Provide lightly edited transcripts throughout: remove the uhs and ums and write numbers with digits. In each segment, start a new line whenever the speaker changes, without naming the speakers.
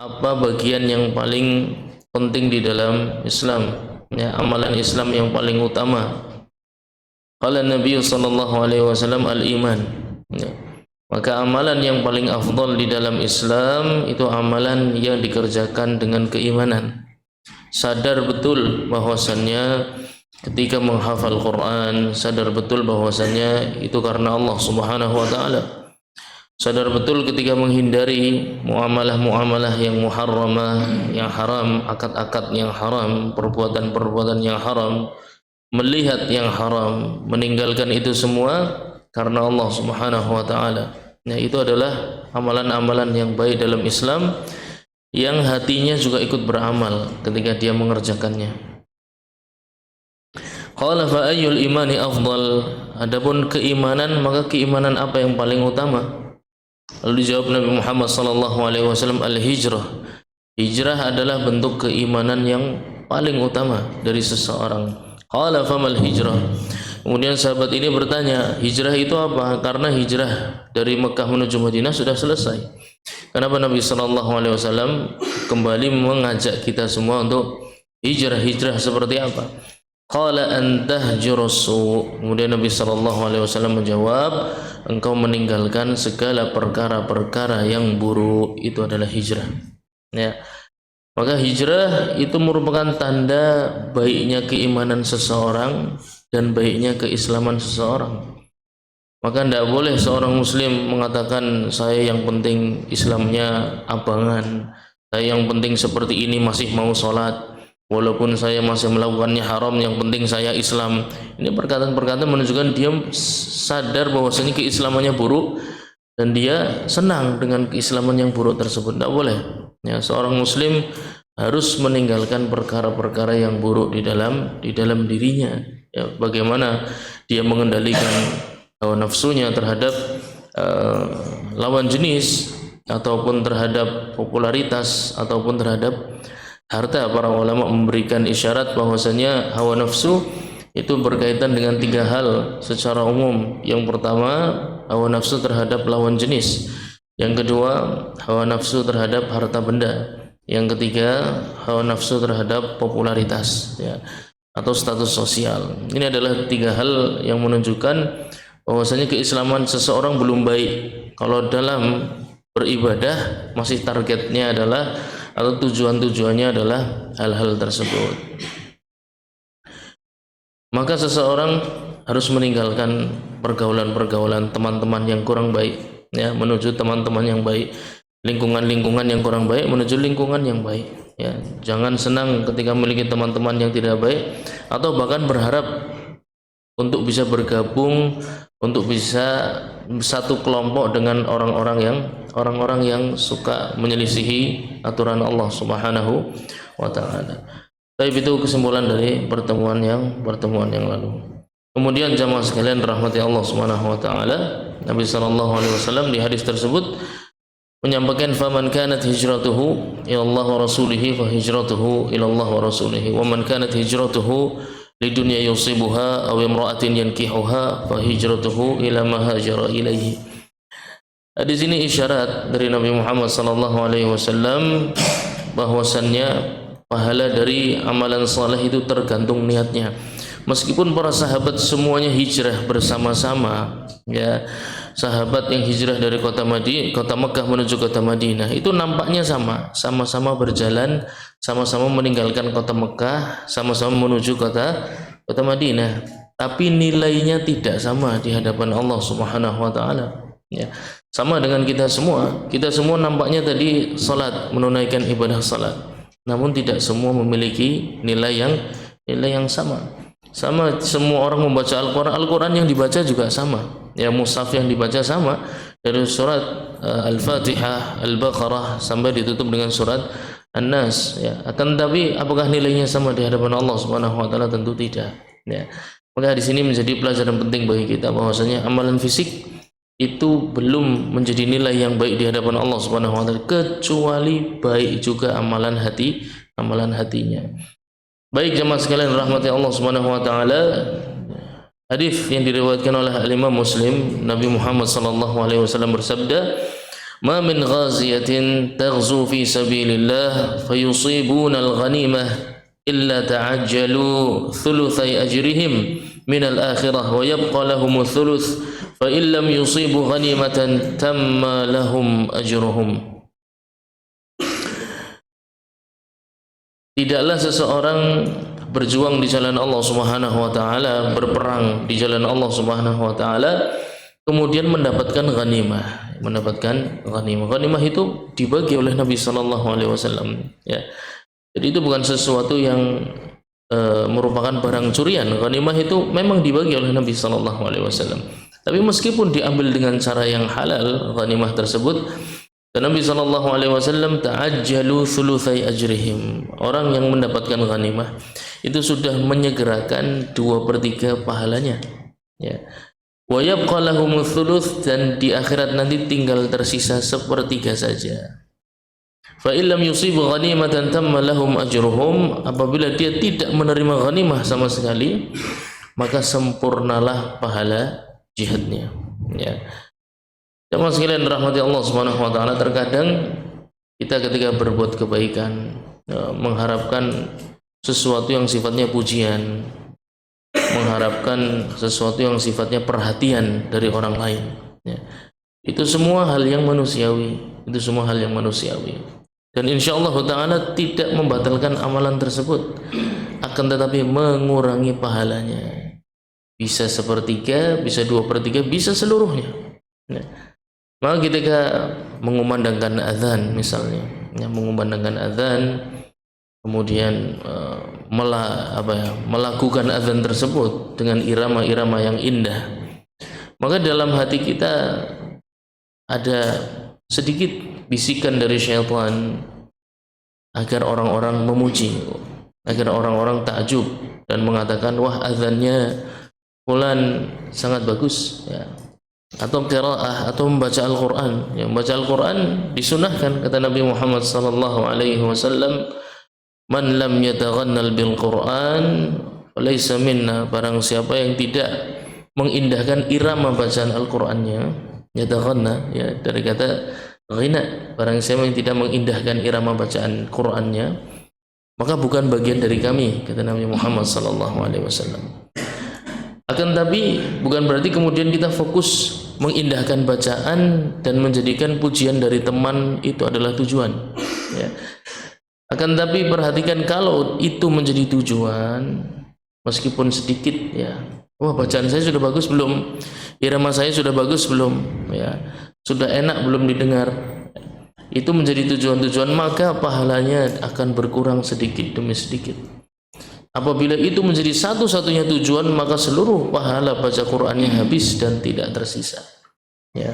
apa bagian yang paling penting di dalam Islam, ya, amalan Islam yang paling utama. Qala Nabi sallallahu alaihi wasallam al-iman, ya. Maka amalan yang paling afdal di dalam Islam itu amalan yang dikerjakan dengan keimanan. Sadar betul bahwasannya ketika menghafal Quran, sadar betul bahwasannya itu karena Allah Subhanahu wa taala. Sadar betul ketika menghindari muamalah-muamalah yang muharramah, yang haram, akad-akad yang haram, perbuatan-perbuatan yang haram, melihat yang haram, meninggalkan itu semua karena Allah Subhanahu wa taala. Nah, itu adalah amalan-amalan yang baik dalam Islam yang hatinya juga ikut beramal ketika dia mengerjakannya. Qala fa ayyul imani afdal? Adapun keimanan, maka keimanan apa yang paling utama? Lalu dijawab Nabi Muhammad sallallahu alaihi wasallam, al-hijrah. Hijrah adalah bentuk keimanan yang paling utama dari seseorang. Qala famal hijrah? Kemudian sahabat ini bertanya, hijrah itu apa? Karena hijrah dari Mekah menuju Madinah sudah selesai. Kenapa Nabi sallallahu alaihi wasallam kembali mengajak kita semua untuk hijrah? Hijrah seperti apa? Qala an tahjurus. Kemudian Nabi sallallahu alaihi wasallam menjawab, engkau meninggalkan segala perkara-perkara yang buruk, itu adalah hijrah. Ya. Maka hijrah itu merupakan tanda baiknya keimanan seseorang dan baiknya keislaman seseorang. Maka tidak boleh seorang muslim mengatakan saya yang penting Islamnya abangan, saya yang penting seperti ini masih mau sholat, walaupun saya masih melakukannya haram, yang penting saya Islam. Ini perkataan-perkataan menunjukkan dia sadar bahwasanya keislamannya buruk dan dia senang dengan keislaman yang buruk tersebut. Tidak boleh. Ya, seorang muslim harus meninggalkan perkara-perkara yang buruk di dalam dirinya. Ya, bagaimana dia mengendalikan hawa nafsunya terhadap lawan jenis, ataupun terhadap popularitas, ataupun terhadap harta. Para ulama memberikan isyarat bahwasanya hawa nafsu itu berkaitan dengan tiga hal secara umum. Yang pertama, hawa nafsu terhadap lawan jenis. Yang kedua, hawa nafsu terhadap harta benda. Yang ketiga, hawa nafsu terhadap popularitas, ya, atau status sosial. Ini adalah tiga hal yang menunjukkan bahwasanya keislaman seseorang belum baik kalau dalam beribadah masih targetnya adalah atau tujuan-tujuannya adalah hal-hal tersebut. Maka seseorang harus meninggalkan pergaulan-pergaulan teman-teman yang kurang baik, ya, menuju teman-teman yang baik, lingkungan-lingkungan yang kurang baik menuju lingkungan yang baik, ya. Jangan senang ketika memiliki teman-teman yang tidak baik, atau bahkan berharap untuk bisa bergabung, untuk bisa satu kelompok dengan orang-orang yang suka menyelisihi aturan Allah Subhanahu wa taala. Baik, itu kesimpulan dari pertemuan yang lalu. Kemudian jamaah sekalian rahmati Allah Subhanahu wa taala, Nabi sallallahu alaihi wasallam di hadis tersebut menyampaikan, faman kanat hijratuhu ila Allah wa rasulih fa hijratuhu ila Allah wa rasulih, wa man kanat hijratuhu lidunya yusibuha aw imra'atin yankihuha fa hijratuhu ila ma hajara ilaihi. Di sini isyarat dari Nabi Muhammad sallallahu alaihi wasallam bahwasannya pahala dari amalan saleh itu tergantung niatnya. Meskipun para sahabat semuanya hijrah bersama-sama, ya, sahabat yang hijrah dari kota Mekah menuju kota Madinah itu nampaknya sama-sama berjalan, sama-sama meninggalkan kota Mekah, sama-sama menuju kota Madinah, tapi nilainya tidak sama di hadapan Allah Subhanahu wa taala, ya. Sama dengan kita semua nampaknya tadi salat, menunaikan ibadah salat, namun tidak semua memiliki nilai yang sama. Semua orang membaca Al-Quran yang dibaca juga sama, ya, mushaf yang dibaca sama, dari surat Al-Fatihah, Al-Baqarah sampai ditutup dengan surat An-Nas, ya. Akan tapi apakah nilainya sama di hadapan Allah Subhanahu wa taala? Tentu tidak, ya. Maka di sini menjadi pelajaran penting bagi kita bahwasanya amalan fisik itu belum menjadi nilai yang baik di hadapan Allah Subhanahu wa taala, kecuali baik juga amalan hatinya. Baik jemaah sekalian rahmati Allah Subhanahu wa taala, hadis yang diriwayatkan oleh Imam Muslim, Nabi Muhammad sallallahu alaihi wasallam bersabda, ma min ghaziyatin taghzu fi sabilillah fayusibuna al-ghanimah illa ta'ajjalu thuluthai ajrihim min al-akhirah wa yabqa lahum thuluth fa in lam yusibu ghanimatan tamma lahum ajruhum. Tidaklah seseorang berjuang di jalan Allah Subhanahu wa taala, berperang di jalan Allah Subhanahu wa taala, kemudian mendapatkan ghanimah. Ghanimah itu dibagi oleh Nabi sallallahu alaihi wasallam, ya. Jadi itu bukan sesuatu yang merupakan barang curian. Ghanimah itu memang dibagi oleh Nabi sallallahu alaihi wasallam. Tapi meskipun diambil dengan cara yang halal ghanimah tersebut, dan Nabi sallallahu alaihi wasallam ta'ajjalu thulutsai ajrihim. Orang yang mendapatkan ghanimah itu sudah menyegerakan 2/3 pahalanya, ya. Wa yabqa lahum thuluts, dan di akhirat nanti tinggal tersisa 1/3 saja. Fa illam yusibu ghanimatan tamma lahum ajruhum. Apabila dia tidak menerima ghanimah sama sekali, maka sempurnalah pahala jihadnya, ya. Jemaah sekalian rahmati Allah Subhanahu wa taala, terkadang kita ketika berbuat kebaikan mengharapkan sesuatu yang sifatnya pujian, mengharapkan sesuatu yang sifatnya perhatian dari orang lain, ya. Itu semua hal yang manusiawi, dan insyaallah taala tidak membatalkan amalan tersebut, akan tetapi mengurangi pahalanya. Bisa 1/3, bisa 2/3, bisa seluruhnya, ya. Maka ketika mengumandangkan azan misalnya, ya, mengumandangkan azan, kemudian melakukan azan tersebut dengan irama-irama yang indah, maka dalam hati kita ada sedikit bisikan dari syaitan agar orang-orang memuji, agar orang-orang takjub dan mengatakan, wah, azannya fulan sangat bagus, ya. Atau qiraah, atau membaca Al-Quran. Yang membaca Al-Quran disunahkan, kata Nabi Muhammad sallallahu alaihi wasallam, man lam yataghannal bil Quran falaysa minna. Barang siapa yang tidak mengindahkan irama bacaan Al-Qur'annya, yataghanna, ya, dari kata ghina, barang siapa yang tidak mengindahkan irama bacaan Qur'annya, maka bukan bagian dari kami, kata Nabi Muhammad sallallahu alaihi wasallam. Akan tapi bukan berarti kemudian kita fokus mengindahkan bacaan dan menjadikan pujian dari teman itu adalah tujuan, ya. Akan tapi perhatikan, kalau itu menjadi tujuan, meskipun sedikit, ya, wah, bacaan saya sudah bagus belum, irama saya sudah bagus belum, ya, sudah enak belum didengar, itu menjadi tujuan-tujuan, maka pahalanya akan berkurang sedikit demi sedikit. Apabila itu menjadi satu-satunya tujuan, maka seluruh pahala baca Qur'annya habis dan tidak tersisa, ya.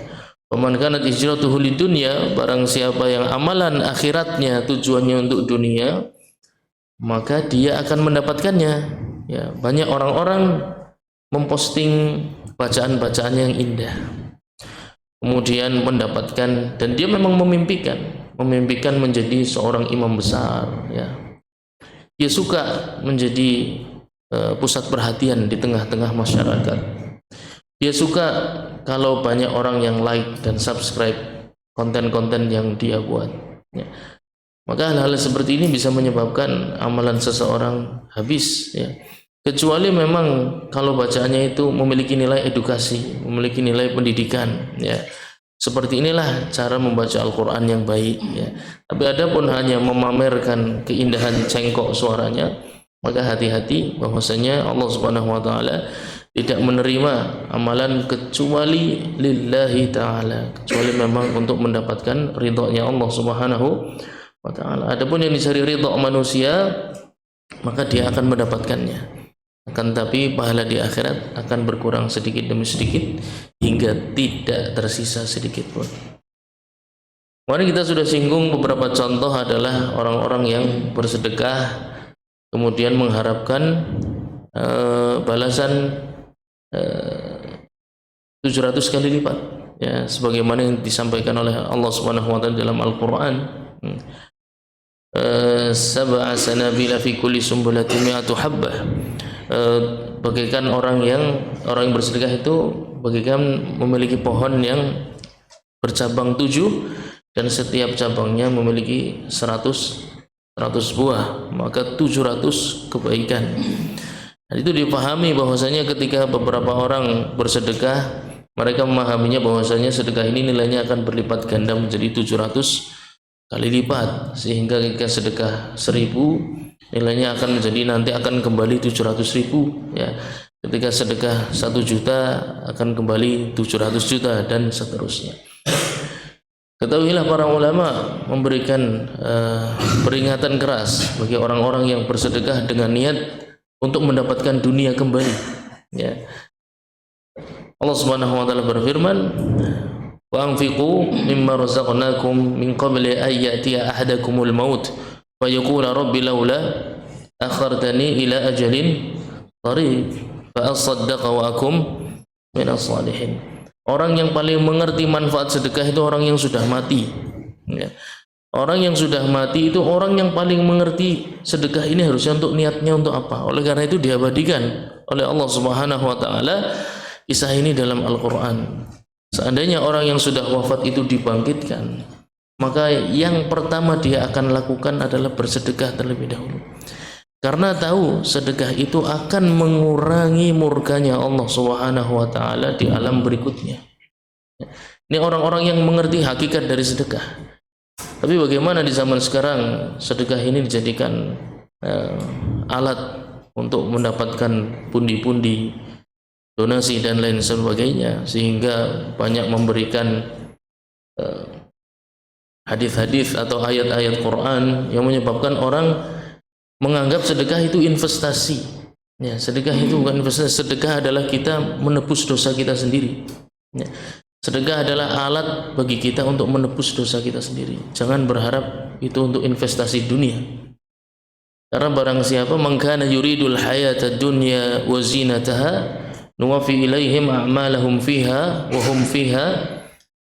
Faman kanat hijratuhu lidunya, barang siapa yang amalan akhiratnya tujuannya untuk dunia, maka dia akan mendapatkannya, ya. Banyak orang-orang memposting bacaan-bacaan yang indah, kemudian mendapatkan, dan dia memang memimpikan menjadi seorang imam besar, ya. Dia suka menjadi pusat perhatian di tengah-tengah masyarakat. Dia suka kalau banyak orang yang like dan subscribe konten-konten yang dia buat, ya. Maka hal-hal seperti ini bisa menyebabkan amalan seseorang habis, ya. Kecuali memang kalau bacaannya itu memiliki nilai edukasi, memiliki nilai pendidikan, ya. Seperti inilah cara membaca Al-Quran yang baik, ya. Tapi adapun hanya memamerkan keindahan cengkok suaranya, maka hati-hati bahwasanya Allah Subhanahu wa taala tidak menerima amalan kecuali lillahi taala, kecuali memang untuk mendapatkan ridhonya Allah Subhanahu wa taala. Adapun yang dicari ridho manusia, maka dia akan mendapatkannya. Akan tapi pahala di akhirat akan berkurang sedikit demi sedikit hingga tidak tersisa sedikit pun. Kemarin kita sudah singgung beberapa contoh adalah orang-orang yang bersedekah kemudian mengharapkan balasan 700 kali lipat, ya, sebagaimana yang disampaikan oleh Allah Subhanahu wa taala dalam Al-Qur'an. Sab'a sanabila fi kulli sumbulatin mi'atu habbah. Bagaikan orang yang bersedekah itu bagaikan memiliki pohon yang bercabang 7, dan setiap cabangnya memiliki 100 buah, maka 700 kebaikan. Dan itu dipahami bahwasanya ketika beberapa orang bersedekah, mereka memahaminya bahwasanya sedekah ini nilainya akan berlipat ganda menjadi 700 kali lipat, sehingga ketika sedekah 1000 nilainya akan menjadi nanti akan kembali 700.000 ya. Ketika sedekah 1 juta akan kembali 700 juta dan seterusnya. Ketahuilah para ulama memberikan peringatan keras bagi orang-orang yang bersedekah dengan niat untuk mendapatkan dunia kembali ya. Allah Subhanahu wa taala berfirman, wa anfiqu mimma razaqnakum min qabli an ya'tiya ahadakumul maut wa yaqula rabbi laula akhartani ila ajalin qarib fa asaddaqa wa akum minas salihin. Orang yang paling mengerti manfaat sedekah itu orang yang sudah mati ya. Orang yang sudah mati itu orang yang paling mengerti sedekah ini harusnya untuk niatnya untuk apa. Oleh karena itu diabadikan oleh Allah Subhanahu wa taala kisah ini dalam Al-Qur'an. Seandainya orang yang sudah wafat itu dibangkitkan, maka yang pertama dia akan lakukan adalah bersedekah terlebih dahulu. Karena tahu sedekah itu akan mengurangi murkanya Allah Subhanahu wa taala di alam berikutnya. Ini orang-orang yang mengerti hakikat dari sedekah. Tapi bagaimana di zaman sekarang sedekah ini dijadikan alat untuk mendapatkan pundi-pundi, donasi dan lain sebagainya, sehingga banyak memberikan hadis-hadis atau ayat-ayat Quran yang menyebabkan orang menganggap sedekah itu investasi. Ya, sedekah itu bukan investasi. Sedekah adalah kita menebus dosa kita sendiri. Ya. Sedekah adalah alat bagi kita untuk menebus dosa kita sendiri. Jangan berharap itu untuk investasi dunia. Karena barang siapa man kana yuridul hayata dunya wa zinataha nuwaffi ilaihim a'malahum fiha wa hum fiha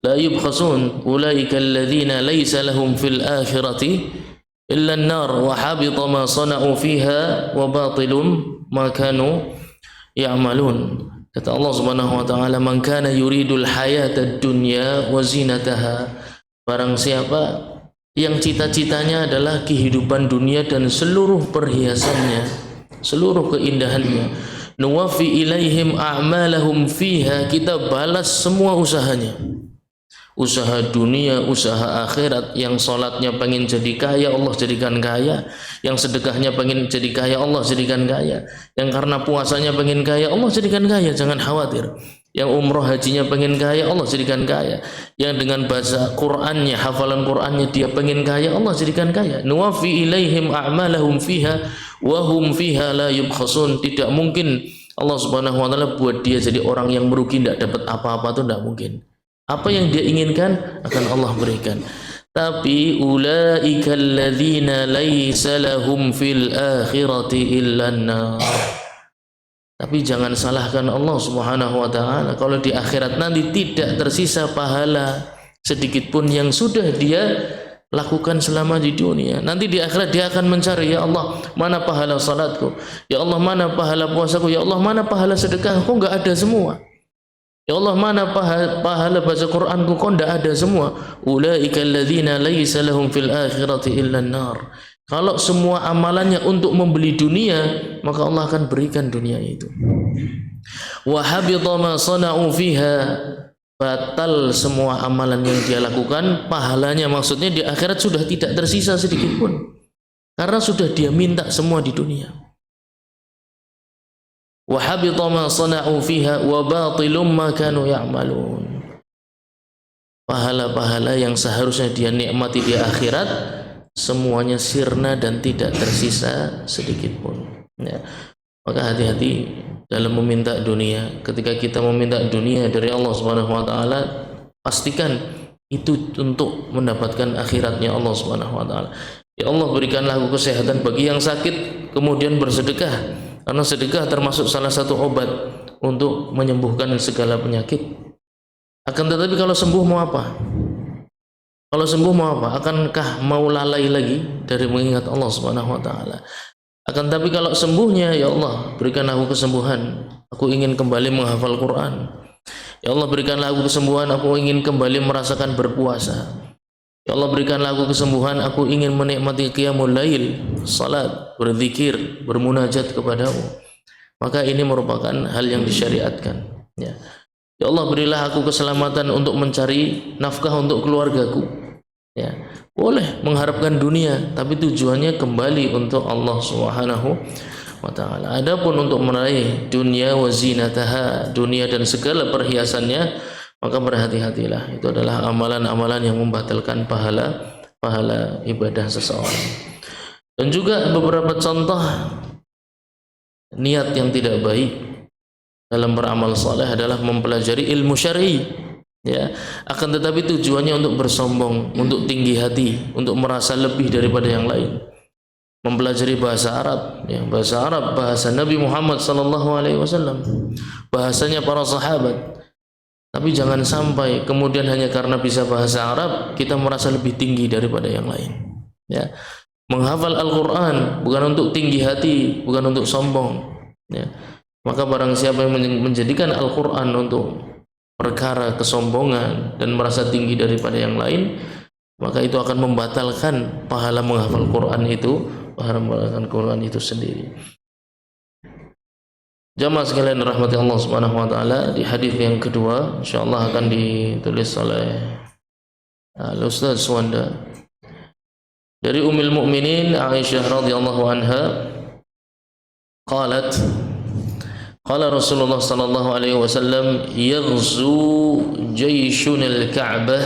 la yubkhasun ulaika alladhina laysa lahum fil akhirati illa an-nar wa habita ma sana'u fiha wa batilum ma kanu ya'malun. Kata Allah Subhanahu wa taala, man kana yuridul hayatad dunya wa zinataha, barang siapa yang cita-citanya adalah kehidupan dunia dan seluruh perhiasannya, seluruh keindahannya, nuwaffi ilaihim a'malahum fiha, kita balas semua usahanya. Usaha dunia, usaha akhirat. Yang sholatnya pengen jadi kaya, Allah jadikan kaya. Yang sedekahnya pengen jadi kaya, Allah jadikan kaya. Yang karena puasanya pengen kaya, Allah jadikan kaya, jangan khawatir. Yang umroh hajinya pengen kaya, Allah jadikan kaya. Yang dengan bahasa Qur'annya, hafalan Qur'annya dia pengen kaya, Allah jadikan kaya. Nuwaffi ilaihim a'malahum fiha wa hum fiha la yubkhasun. Tidak mungkin Allah Subhanahu wa taala buat dia jadi orang yang merugi, tidak dapat apa-apa, itu tidak mungkin. Apa yang dia inginkan akan Allah berikan. Tapi ulaika alladzina laisa lahum fil akhirati illa an-nar. Tapi jangan salahkan Allah Subhanahu wa taala kalau di akhirat nanti tidak tersisa pahala sedikit pun yang sudah dia lakukan selama di dunia. Nanti di akhirat dia akan mencari, ya Allah, mana pahala salatku? Ya Allah, mana pahala puasaku? Ya Allah, mana pahala sedekahku? Enggak ada semua. Ya Allah, mana pahala baca Qur'anku? Kok tidak ada semua. Ulaika alladzina laisa lahum fil akhirati illa an-nar. Kalau semua amalannya untuk membeli dunia, maka Allah akan berikan dunia itu. Wa habita ma sana'u fiha, batal semua amalan yang dia lakukan, pahalanya maksudnya di akhirat sudah tidak tersisa sedikit pun. Karena sudah dia minta semua di dunia. Wa habita ma sana'u fiha wa batilum ma kanu ya'malun. Pahala-pahala yang seharusnya dia nikmati di akhirat semuanya sirna dan tidak tersisa sedikit pun. Ya. Maka hati-hati dalam meminta dunia. Ketika kita meminta dunia dari Allah Subhanahu wa taala, pastikan itu untuk mendapatkan akhiratnya Allah Subhanahu wa taala. Ya Allah, berikanlah aku kesehatan bagi yang sakit, kemudian bersedekah. Karena sedekah termasuk salah satu obat untuk menyembuhkan segala penyakit. Akan tetapi kalau sembuh mau apa? Kalau sembuh mau apa? Akankah mau lalai lagi dari mengingat Allah Subhanahu wa taala? Akan tetapi kalau sembuhnya, ya Allah, berikan aku kesembuhan. Aku ingin kembali menghafal Quran. Ya Allah, berikanlah aku kesembuhan. Aku ingin kembali merasakan berpuasa. Ya Allah, berikanlah aku kesembuhan, aku ingin menikmati qiyamul lail, salat, berzikir, bermunajat kepadamu. Maka ini merupakan hal yang disyariatkan, ya. Ya Allah, berilah aku keselamatan untuk mencari nafkah untuk keluargaku, ya. Boleh mengharapkan dunia, tapi tujuannya kembali untuk Allah Subhanahu wa taala. Adapun untuk meraih dunia wa zinataha, dunia dan segala perhiasannya, maka berhati-hatilah. Itu adalah amalan-amalan yang membatalkan pahala ibadah seseorang. Dan juga beberapa contoh niat yang tidak baik dalam beramal saleh adalah mempelajari ilmu syar'i, ya, akan tetapi tujuannya untuk bersombong, untuk tinggi hati, untuk merasa lebih daripada yang lain. Mempelajari bahasa Arab, ya, bahasa Nabi Muhammad sallallahu alaihi wasallam, bahasanya para sahabat. Tapi jangan sampai kemudian hanya karena bisa bahasa Arab kita merasa lebih tinggi daripada yang lain, ya. Menghafal Al-Quran bukan untuk tinggi hati, bukan untuk sombong, ya. Maka barang siapa yang menjadikan Al-Quran untuk perkara kesombongan dan merasa tinggi daripada yang lain, maka itu akan membatalkan pahala menghafal Quran itu, pahala menghafal Quran itu sendiri. Jamaah sekalian rahmati Allah Subhanahu wa taala, di hadis yang kedua insyaallah akan ditulis oleh Al-Ustaz Suwanda dari Ummul Mukminin Aisyah radhiyallahu anha, qalat qala Rasulullah sallallahu alaihi wasallam yaghzu jayshun al-Ka'bah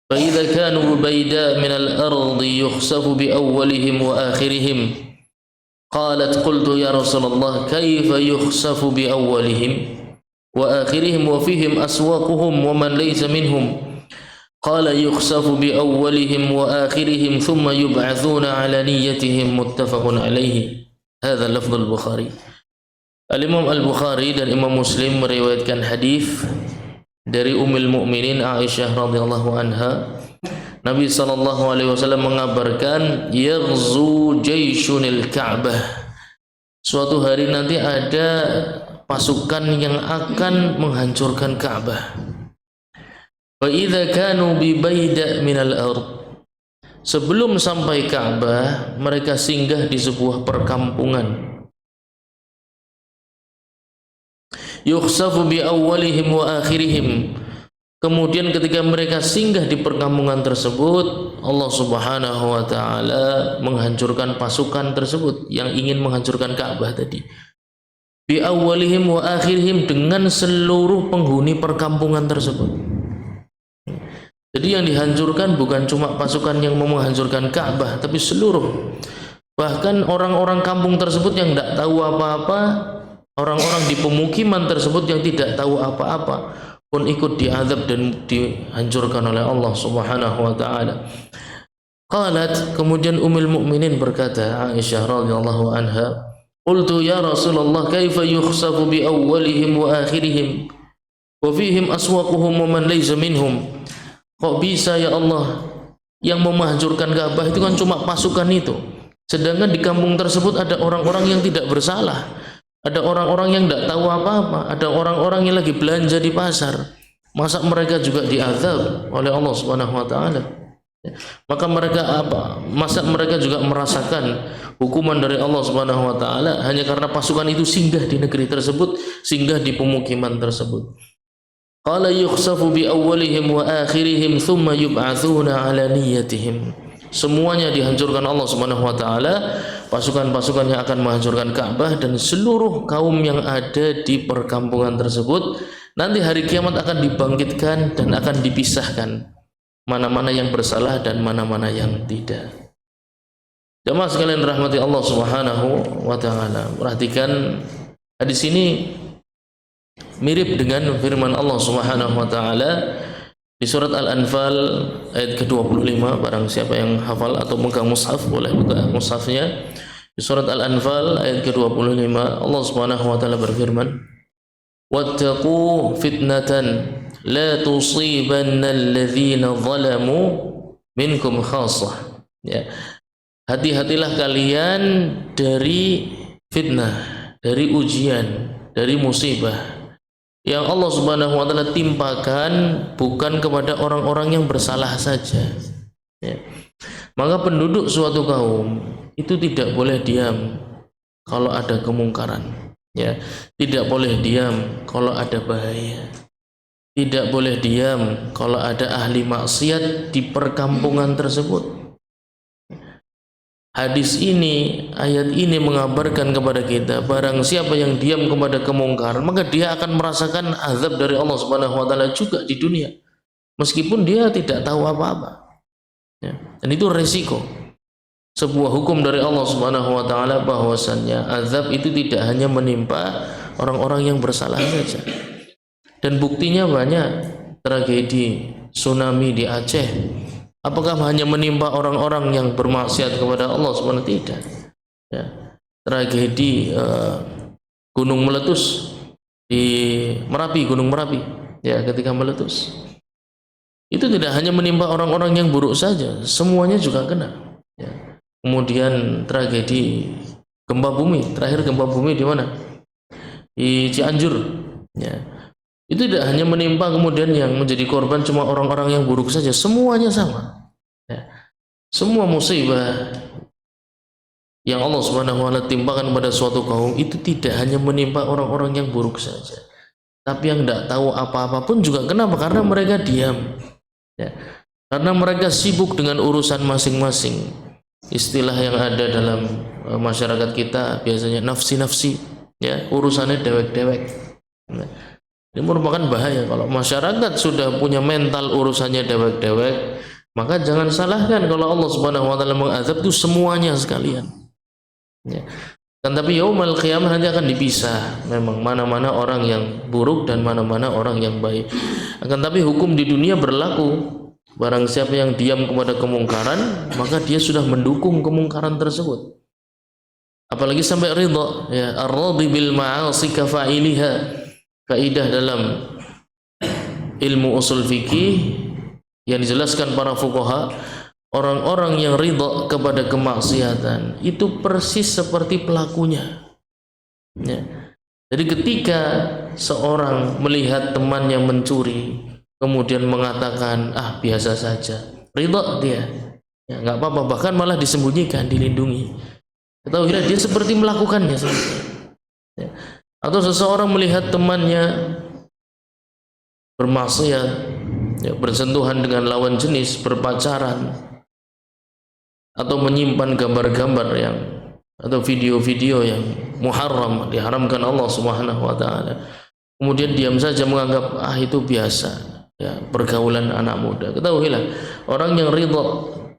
fa idza kanu bayda min al-ardi yukhsafu bi awwalihim wa akhirihim. قالت قلت يا رسول الله كيف يخسف بأولهم وآخرهم وفيهم أسواقهم ومن ليس منهم قال يخسف بأولهم وآخرهم ثم يبعثون على نيتهم متفق عليه. هذا لفظ البخاري. Al-Imam Al-Bukhari dan Imam Muslim meriwayatkan hadis dari Ummul Mukminin Aisyah radhiyallahu anha. Nabi sallallahu alaihi wasallam mengabarkan yaghzu jayshunil Ka'bah. Suatu hari nanti ada pasukan yang akan menghancurkan Ka'bah. Wa idza kanu bi baida minal ard. Sebelum sampai Ka'bah, mereka singgah di sebuah perkampungan. Yukhsafu bi awwalihim wa akhirihim. Kemudian ketika mereka singgah di perkampungan tersebut, Allah Subhanahu wa taala menghancurkan pasukan tersebut yang ingin menghancurkan Ka'bah tadi. Bi awwalihim wa akhirihim, dengan seluruh penghuni perkampungan tersebut. Jadi yang dihancurkan bukan cuma pasukan yang mau menghancurkan Ka'bah, tapi seluruh. Bahkan orang-orang kampung tersebut yang tidak tahu apa-apa, orang-orang di pemukiman tersebut yang tidak tahu apa-apa pun ikut diazab dan dihancurkan oleh Allah Subhanahu wa taala. Qalat, kemudian Ummul Mukminin berkata, Aisyah radhiyallahu anha, qultu ya Rasulullah kaifa yukhsafu bi awwalihim wa akhirihim wa fihim aswaquhum wa man laysa minhum. Kok bisa ya Allah, yang mau menghancurkan Ka'bah itu kan cuma pasukan itu, sedangkan di kampung tersebut ada orang-orang yang tidak bersalah. Ada orang-orang yang tidak tahu apa-apa, ada orang-orang yang lagi belanja di pasar. Masa mereka juga diazab oleh Allah Subhanahu wa taala? Maka mereka apa? Masa mereka juga merasakan hukuman dari Allah Subhanahu wa taala hanya karena pasukan itu singgah di negeri tersebut, singgah di pemukiman tersebut. Qala yukhsafu bi awwalihim wa akhirihim thumma yub'atsuna ala niyyatihim. Semuanya dihancurkan Allah Subhanahu wa taala, pasukan-pasukan yang akan menghancurkan Ka'bah dan seluruh kaum yang ada di perkampungan tersebut nanti hari kiamat akan dibangkitkan dan akan dipisahkan mana-mana yang bersalah dan mana-mana yang tidak. Jemaah sekalian rahmati Allah Subhanahu wa taala, perhatikan hadis ini mirip dengan firman Allah Subhanahu wa taala di surat Al-Anfal ayat ke-25. Barang siapa yang hafal atau megang mushaf boleh buka mushafnya. Di surat Al-Anfal ayat ke-25 Allah Subhanahu wa taala berfirman, "Wattaqu fitnatan la tusibanna alladhina zalamu minkum khassah." Ya. Hati-hatilah kalian dari fitnah, dari ujian, dari musibah yang Allah Subhanahu wa taala timpakan bukan kepada orang-orang yang bersalah saja, ya. Maka penduduk suatu kaum itu tidak boleh diam kalau ada kemungkaran, ya. Tidak boleh diam kalau ada bahaya. Tidak boleh diam kalau ada ahli maksiat di perkampungan tersebut. Hadis ini, ayat ini mengabarkan kepada kita, barang siapa yang diam kepada kemungkaran, maka dia akan merasakan azab dari Allah Subhanahu wa taala juga di dunia, meskipun dia tidak tahu apa-apa. Ya. Dan itu resiko. Sebuah hukum dari Allah Subhanahu wa taala bahwasannya azab itu tidak hanya menimpa orang-orang yang bersalah saja. Dan buktinya banyak, tragedi tsunami di Aceh. Apakah hanya menimpa orang-orang yang bermaksiat kepada Allah Subhanahu wa taala? Tidak. Ya. Tragedi gunung meletus di Merapi, Gunung Merapi, ya, ketika meletus. Itu tidak hanya menimpa orang-orang yang buruk saja, semuanya juga kena. Ya. Kemudian tragedi gempa bumi, terakhir gempa bumi di mana? Di Cianjur. Ya. Itu tidak hanya menimpa kemudian yang menjadi korban cuma orang-orang yang buruk saja, semuanya sama. Ya. Semua musibah yang Allah Subhanahu wa taala timpakan pada suatu kaum itu tidak hanya menimpa orang-orang yang buruk saja, tapi yang tidak tahu apa-apa pun juga. Kenapa? Karena mereka diam. Ya. Karena mereka sibuk dengan urusan masing-masing. Istilah yang ada dalam masyarakat kita biasanya nafsi-nafsi, ya, urusannya dewek-dewek. Nah, ini merupakan bahaya. Kalau masyarakat sudah punya mental urusannya dewek-dewek, maka jangan salahkan kalau Allah Subhanahu wa taala mengazab itu semuanya sekalian. Ya. Kan tapi yaumul qiyamah nanti akan dipisah, memang mana-mana orang yang buruk dan mana-mana orang yang baik. Akan tapi hukum di dunia berlaku. Barang siapa yang diam kepada kemungkaran, maka dia sudah mendukung kemungkaran tersebut. Apalagi sampai ridha, ya, ar-radhi bil ma'asi kafa'iliha. Kaidah dalam ilmu usul fikih yang dijelaskan para fuqaha, orang-orang yang ridha kepada kemaksiatan itu persis seperti pelakunya. Ya. Jadi ketika seorang melihat temannya mencuri, kemudian mengatakan, ah biasa saja, ridha dia, ya, nggak apa-apa, bahkan malah disembunyikan, dilindungi. Ketahuilah dia seperti melakukannya saja. Ya. Atau seseorang melihat temannya bermaksiat, ya, bersentuhan dengan lawan jenis, berpacaran, atau menyimpan gambar-gambar yang atau video-video yang muharram, diharamkan Allah Subhanahu wa taala. Kemudian diam saja menganggap ah itu biasa, ya, pergaulan anak muda. Ketahuilah, orang yang ridha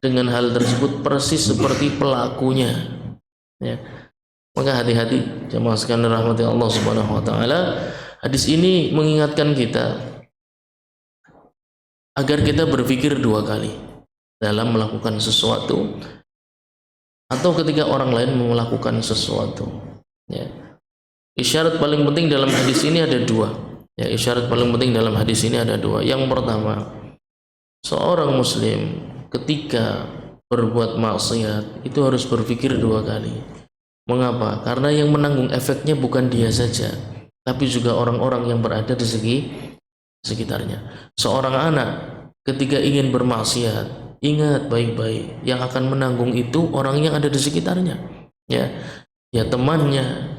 dengan hal tersebut persis seperti pelakunya. Ya. Maka hati-hati jemaah sekalian rahmati Allah Subhanahu wa taala. Hadis ini mengingatkan kita agar kita berpikir dua kali dalam melakukan sesuatu atau ketika orang lain melakukan sesuatu. Ya. Isyarat paling penting dalam hadis ini ada dua. Ya, isyarat paling penting dalam hadis ini ada dua. Yang pertama, seorang muslim ketika berbuat maksiat itu harus berpikir dua kali. Mengapa? Karena yang menanggung efeknya bukan dia saja, tapi juga orang-orang yang berada di sekitarnya. Seorang anak ketika ingin bermaksiat, ingat baik-baik, yang akan menanggung itu orang yang ada di sekitarnya. Ya, ya temannya,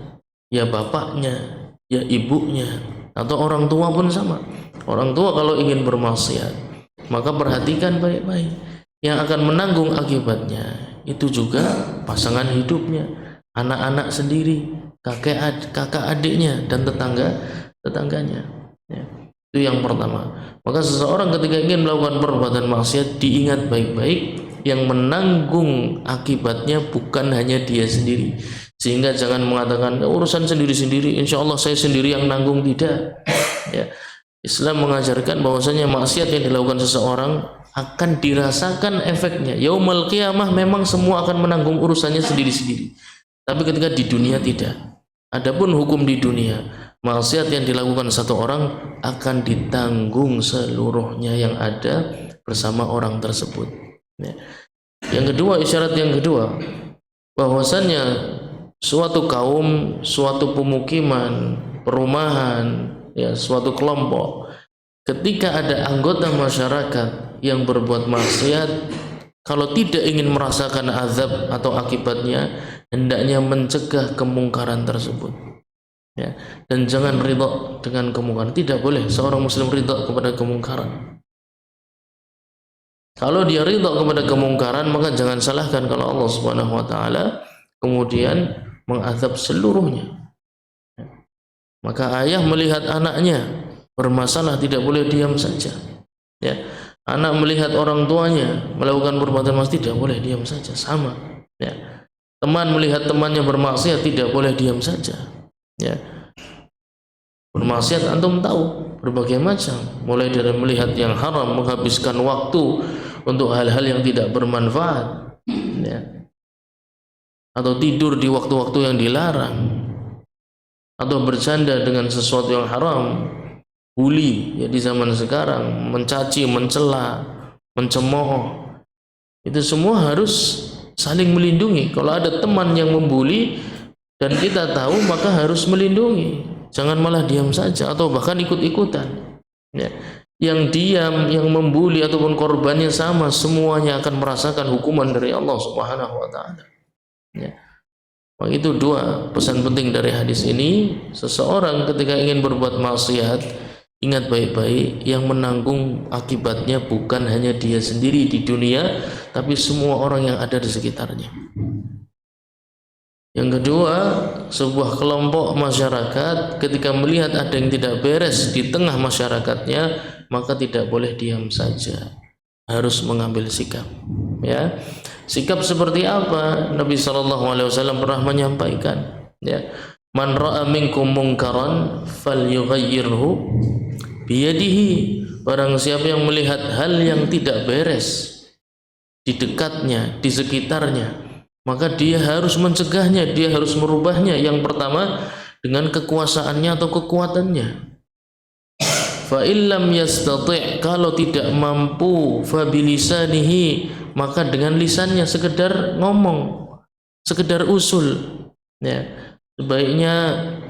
ya bapaknya, ya ibunya, atau orang tua pun sama. Orang tua kalau ingin bermaksiat, maka perhatikan baik-baik. Yang akan menanggung akibatnya itu juga pasangan hidupnya, anak-anak sendiri, kakak adiknya, dan tetangganya. Ya. Itu yang pertama. Maka seseorang ketika ingin melakukan perbuatan maksiat, diingat baik-baik, yang menanggung akibatnya bukan hanya dia sendiri. Sehingga jangan mengatakan urusan sendiri-sendiri, insya Allah saya sendiri yang nanggung. Tidak. Ya. Islam mengajarkan bahwasanya maksiat yang dilakukan seseorang akan dirasakan efeknya. Yaumul qiyamah memang semua akan menanggung urusannya sendiri-sendiri. Tapi ketika di dunia tidak. Adapun hukum di dunia, maksiat yang dilakukan satu orang akan ditanggung seluruhnya yang ada bersama orang tersebut. Ya. Yang kedua, isyarat yang kedua, bahwasannya suatu kaum, suatu pemukiman, perumahan, ya, suatu kelompok, ketika ada anggota masyarakat yang berbuat maksiat, Kalau tidak ingin merasakan azab atau akibatnya, hendaknya mencegah kemungkaran tersebut. Ya, dan jangan ridha dengan kemungkaran. Tidak boleh seorang muslim ridha kepada kemungkaran. Kalau dia ridha kepada kemungkaran, maka jangan salahkan kalau Allah Subhanahu wa taala kemudian mengazab seluruhnya. Maka ayah melihat anaknya bermasalah tidak boleh diam saja. Ya. Anak melihat orang tuanya melakukan perbuatan maksiat tidak boleh diam saja, sama. Ya. Teman melihat temannya bermaksiat tidak boleh diam saja. Ya. Bermaksiat antum tahu berbagai macam, mulai dari melihat yang haram, menghabiskan waktu untuk hal-hal yang tidak bermanfaat, ya. Atau tidur di waktu-waktu yang dilarang, atau bercanda dengan sesuatu yang haram, bully ya di zaman sekarang, mencaci, mencela, mencemooh, itu semua harus saling melindungi. Kalau ada teman yang membuli dan kita tahu, maka harus melindungi, jangan malah diam saja atau bahkan ikut-ikutan, ya. Yang diam, yang membuli ataupun korbannya sama, semuanya akan merasakan hukuman dari Allah Subhanahu wa taala, ya. Itu dua pesan penting dari hadis ini. Seseorang ketika ingin berbuat maksiat, ingat baik-baik, yang menanggung akibatnya bukan hanya dia sendiri di dunia, tapi semua orang yang ada di sekitarnya. Yang kedua, sebuah kelompok masyarakat ketika melihat ada yang tidak beres di tengah masyarakatnya, maka tidak boleh diam saja, harus mengambil sikap, ya. Sikap seperti apa? Nabi SAW pernah menyampaikan, ya, man ra'a minkum munkaran falyughayyirhu biyadihi. Barang siapa yang melihat hal yang tidak beres di dekatnya, di sekitarnya, maka dia harus mencegahnya, dia harus merubahnya. Yang pertama dengan kekuasaannya atau kekuatannya. Fa illam yastati', kalau tidak mampu, fa bilisanihi, maka dengan lisannya, sekedar ngomong, sekedar usul, ya. Sebaiknya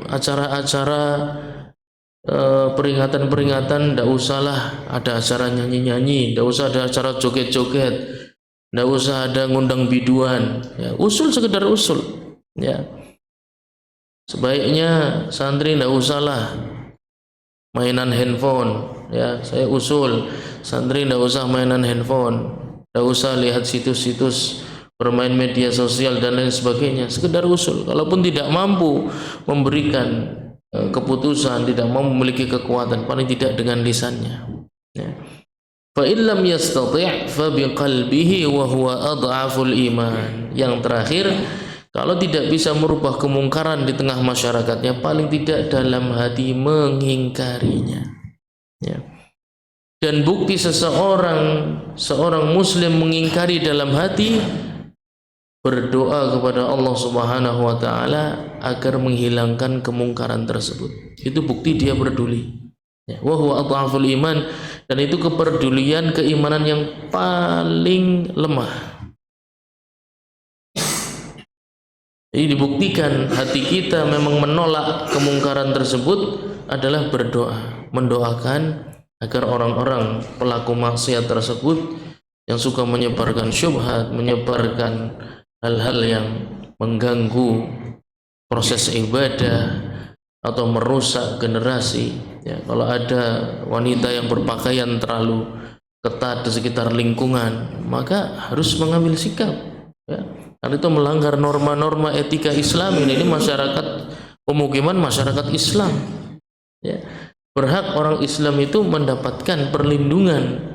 acara-acara peringatan-peringatan tidak usahlah ada acara nyanyi-nyanyi, tidak usah ada acara joget-joget, tidak usah ada ngundang biduan, ya. Usul, sekedar usul, ya. Sebaiknya santri tidak usahlah mainan handphone, ya. Saya usul santri tidak usah mainan handphone, tidak usah lihat situs-situs, bermain media sosial dan lain sebagainya, sekedar usul. Kalaupun tidak mampu memberikan keputusan, tidak mampu memiliki kekuatan, paling tidak dengan lisannya, ya. Fa illam yastati' fa biqalbihi wa huwa adhaful iman. Yang terakhir, kalau tidak bisa merubah kemungkaran di tengah masyarakatnya, paling tidak dalam hati mengingkarinya, ya. Dan bukti seorang muslim mengingkari dalam hati, berdoa kepada Allah Subhanahu wa taala agar menghilangkan kemungkaran tersebut. Itu bukti dia peduli, ya. Wa huwa adhaful iman, dan itu kepedulian, keimanan yang paling lemah. Jadi dibuktikan hati kita memang menolak kemungkaran tersebut adalah berdoa, mendoakan agar orang-orang pelaku maksiat tersebut yang suka menyebarkan syubhat, menyebarkan hal-hal yang mengganggu proses ibadah atau merusak generasi, ya. Kalau ada wanita yang berpakaian terlalu ketat di sekitar lingkungan, maka harus mengambil sikap, ya. Karena itu melanggar norma-norma etika Islam. Ini masyarakat pemukiman, masyarakat Islam, ya. Berhak orang Islam itu mendapatkan perlindungan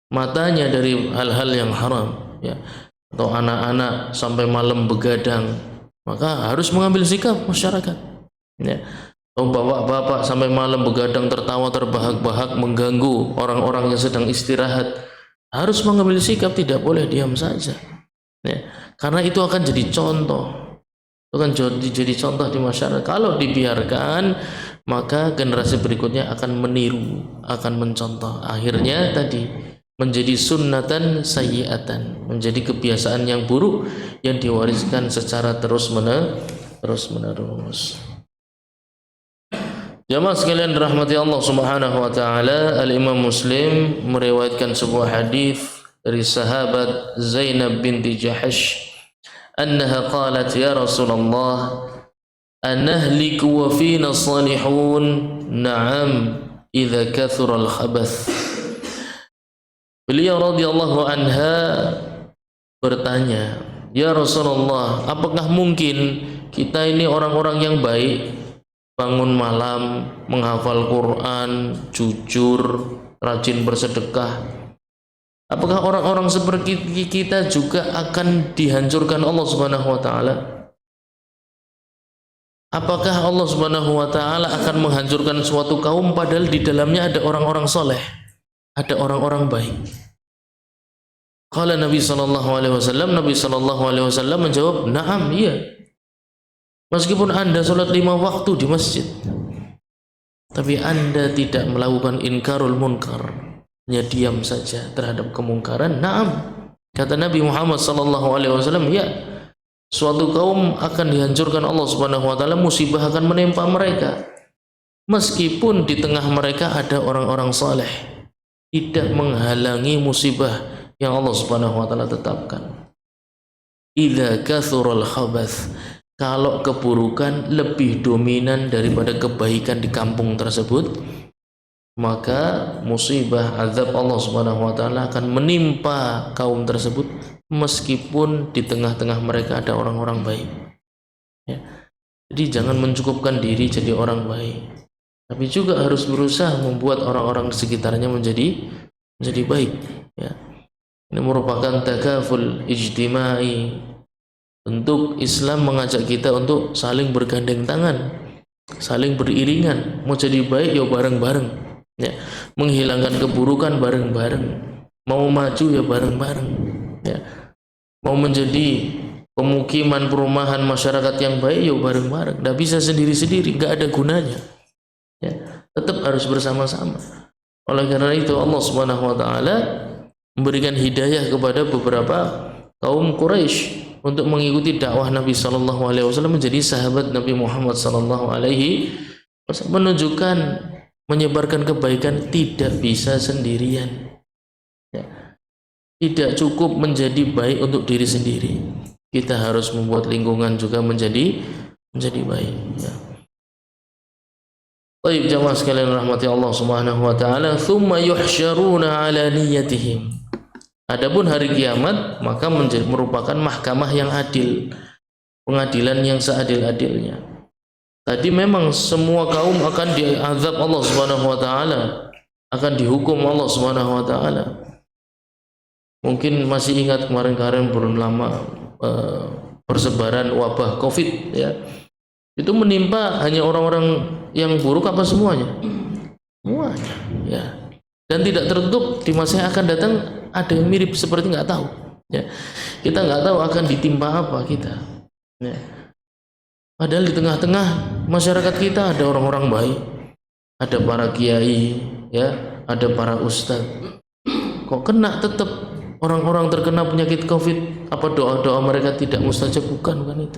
matanya dari hal-hal yang haram, ya. Atau anak-anak sampai malam begadang, maka harus mengambil sikap masyarakat, ya. Atau bapak-bapak sampai malam begadang tertawa terbahak-bahak mengganggu orang-orang yang sedang istirahat, harus mengambil sikap, tidak boleh diam saja, ya. Karena itu akan jadi contoh, itu akan jadi contoh di masyarakat. Kalau dibiarkan, maka generasi berikutnya akan meniru, akan mencontoh. Akhirnya tadi menjadi sunnatan sayyi'atan, menjadi kebiasaan yang buruk yang diwariskan secara terus-menerus. Jamaah sekalian dirahmati Allah Subhanahu wa taala, Al-Imam Muslim meriwayatkan sebuah hadis dari sahabat Zainab binti Jahash annaha qalat ya Rasulullah anahliku wa fina salihun na'am idza kathura al-khabath. Beliau radhiyallahu anha bertanya, ya Rasulullah, apakah mungkin kita ini orang-orang yang baik, bangun malam, menghafal Quran, jujur, rajin bersedekah, apakah orang-orang seperti kita juga akan dihancurkan Allah Subhanahu wa taala? Apakah Allah Subhanahu wa taala akan menghancurkan suatu kaum padahal di dalamnya ada orang-orang soleh, ada orang-orang baik? Qala Nabi sallallahu alaihi wasallam menjawab, "Na'am, iya. Meskipun Anda salat 5 waktu di masjid, tapi Anda tidak melakukan inkarul munkar, hanya diam saja terhadap kemungkaran, na'am." Kata Nabi Muhammad sallallahu alaihi wasallam, ya, suatu kaum akan dihancurkan Allah Subhanahu wa taala, musibah akan menimpa mereka. Meskipun di tengah mereka ada orang-orang saleh, tidak menghalangi musibah yang Allah Subhanahu wa taala tetapkan. Idza kathural khabath, kalau keburukan lebih dominan daripada kebaikan di kampung tersebut, maka musibah azab Allah Subhanahu wa taala akan menimpa kaum tersebut meskipun di tengah-tengah mereka ada orang-orang baik. Ya. Jadi jangan mencukupkan diri jadi orang baik, tapi juga harus berusaha membuat orang-orang di sekitarnya menjadi baik. Ya. Ini merupakan takaful ijtimai. Untuk Islam mengajak kita untuk saling bergandeng tangan, saling beriringan. Mau jadi baik ya bareng-bareng, ya. Menghilangkan keburukan bareng-bareng. Mau maju ya bareng-bareng, ya. Mau menjadi pemukiman perumahan masyarakat yang baik ya bareng-bareng. Tidak bisa sendiri-sendiri, nggak ada gunanya, ya. Tetap harus bersama-sama. Oleh karena itu Allah Subhanahu wa taala memberikan hidayah kepada beberapa kaum Quraisy untuk mengikuti dakwah Nabi sallallahu alaihi wasallam, menjadi sahabat Nabi Muhammad sallallahu alaihi wasallam, menunjukkan menyebarkan kebaikan tidak bisa sendirian, ya. Tidak cukup menjadi baik untuk diri sendiri, kita harus membuat lingkungan juga menjadi baik, ya. Baik jamaah sekalian rahmati Allah Subhanahu wa taala, thumma yuhsyaruna ala niyyatihim. Adapun hari kiamat maka merupakan mahkamah yang adil, pengadilan yang seadil-adilnya. Tadi memang semua kaum akan diazab Allah Subhanahu wa taala, akan dihukum Allah Subhanahu wa taala. Mungkin masih ingat kemarin-kemarin belum lama persebaran wabah Covid, ya. Itu menimpa hanya orang-orang yang buruk apa semuanya? Semuanya, ya. Dan tidak tertutup di masa yang akan datang ada yang mirip seperti, nggak tahu, ya. Kita nggak tahu akan ditimpa apa kita, ya. Padahal di tengah-tengah masyarakat kita ada orang-orang baik, ada para kiai, ya, ada para ustadz. Kok kena tetap orang-orang terkena penyakit Covid? Apa doa-doa mereka tidak mustajab? Bukan itu.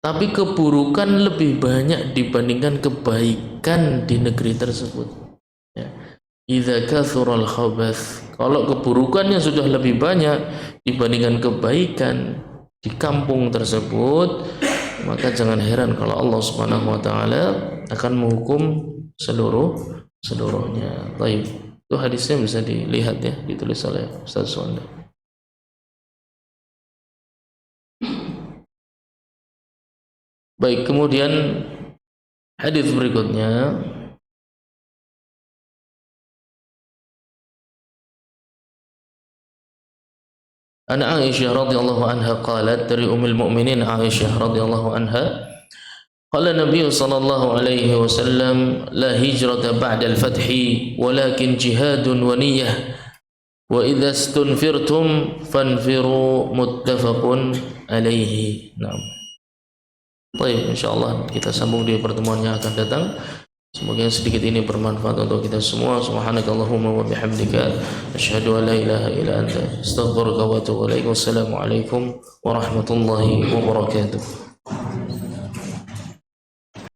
Tapi keburukan lebih banyak dibandingkan kebaikan di negeri tersebut, ya. Idza kathural khabath, kalau keburukannya sudah lebih banyak dibandingkan kebaikan di kampung tersebut, maka jangan heran kalau Allah Subhanahu wa taala akan menghukum seluruhnya. Baik, itu hadisnya bisa dilihat, ya, ditulis oleh Ustaz Suwanda. Baik, kemudian hadis berikutnya, An Aisyah radhiyallahu anha qalat, dari Ummul Mukminin Aisyah radhiyallahu anha, qala Nabi sallallahu alaihi wasallam, la hijrata ba'da al-fathi walakin jihadun wa niyyah wa idza istunfirtum fanfiru, muttafaqun alaihi. Naam. Baik, insyaallah kita sambung di pertemuan yang akan datang. Semoga sedikit ini bermanfaat untuk kita semua. Subhanakallahumma wa bihamdika asyhadu an la ilaha illa anta astaghfiruka wa atubu ilaik. Wassalamu alaikum warahmatullahi wabarakatuh.